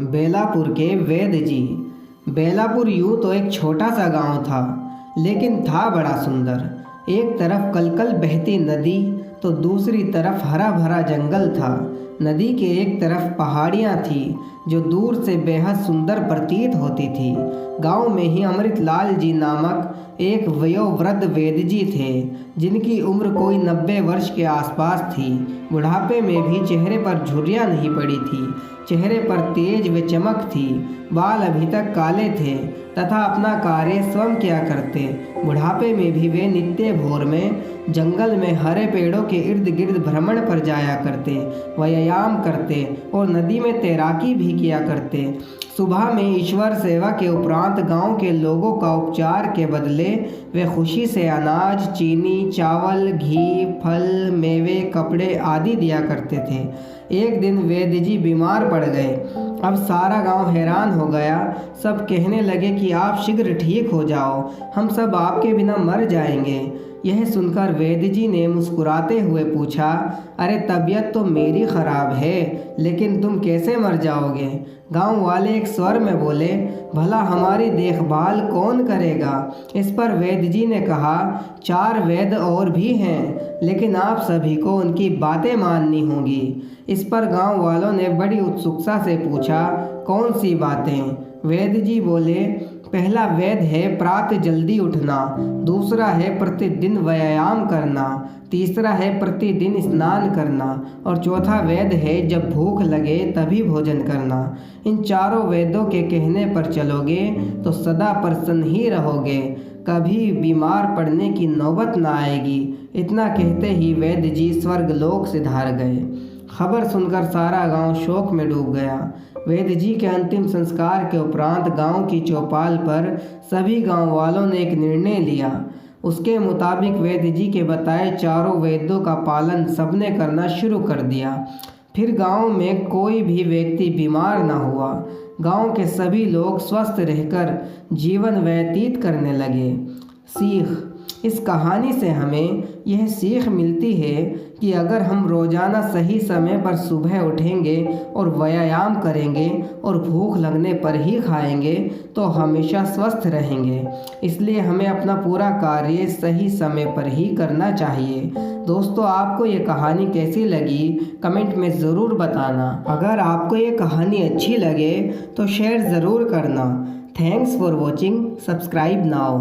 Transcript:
बेलापुर के वेद जी। बेलापुर यूं तो एक छोटा सा गांव था, लेकिन था बड़ा सुंदर। एक तरफ कलकल बहती नदी तो दूसरी तरफ हरा भरा जंगल था। नदी के एक तरफ पहाड़ियाँ थीं जो दूर से बेहद सुंदर प्रतीत होती थी। गांव में ही अमृतलाल जी नामक एक वयोवृद्ध वेद जी थे, जिनकी उम्र कोई 90 वर्ष के आसपास थी। बुढ़ापे में भी चेहरे पर झुर्रियाँ नहीं पड़ी थी। चेहरे पर तेज व चमक थी। बाल अभी तक काले थे तथा अपना कार्य स्वयं किया करते। बुढ़ापे में भी वे नित्य भोर में जंगल में हरे पेड़ों के इर्द गिर्द भ्रमण पर जाया करते, व्यायाम करते और नदी में तैराकी भी किया करते। सुबह में ईश्वर सेवा के उपरांत गांव के लोगों का उपचार के बदले वे खुशी से अनाज, चीनी, चावल, घी, फल, मेवे, कपड़े आदि दिया करते थे। एक दिन वेद जी बीमार पड़ गए। अब सारा गांव हैरान हो गया। सब कहने लगे कि आप शीघ्र ठीक हो जाओ, हम सब आपके बिना मर जाएंगे। यह सुनकर वेद जी ने मुस्कुराते हुए पूछा, अरे तबीयत तो मेरी खराब है, लेकिन तुम कैसे मर जाओगे? गांव वाले एक स्वर में बोले, भला हमारी देखभाल कौन करेगा? इस पर वेद जी ने कहा, 4 वेद और भी हैं, लेकिन आप सभी को उनकी बातें माननी होंगी। इस पर गांव वालों ने बड़ी उत्सुकता से पूछा, कौन सी बातें? वेद जी बोले, पहला वेद है प्रातः जल्दी उठना, दूसरा है प्रतिदिन व्यायाम करना, तीसरा है प्रतिदिन स्नान करना और चौथा वेद है जब भूख लगे तभी भोजन करना। इन चारों वेदों के कहने पर चलोगे तो सदा प्रसन्न ही रहोगे, कभी बीमार पड़ने की नौबत ना आएगी। इतना कहते ही वेद जी स्वर्गलोक से धार गए। खबर सुनकर सारा गांव शोक में डूब गया। वेद जी के अंतिम संस्कार के उपरांत गांव की चौपाल पर सभी गांव वालों ने एक निर्णय लिया। उसके मुताबिक वेद जी के बताए चारों वेदों का पालन सबने करना शुरू कर दिया। फिर गांव में कोई भी व्यक्ति बीमार न हुआ। गांव के सभी लोग स्वस्थ रहकर जीवन व्यतीत करने लगे। सीख: इस कहानी से हमें यह सीख मिलती है कि अगर हम रोज़ाना सही समय पर सुबह उठेंगे और व्यायाम करेंगे और भूख लगने पर ही खाएंगे तो हमेशा स्वस्थ रहेंगे। इसलिए हमें अपना पूरा कार्य सही समय पर ही करना चाहिए। दोस्तों, आपको ये कहानी कैसी लगी कमेंट में ज़रूर बताना। अगर आपको ये कहानी अच्छी लगे तो शेयर ज़रूर करना। Thanks for watching. Subscribe now.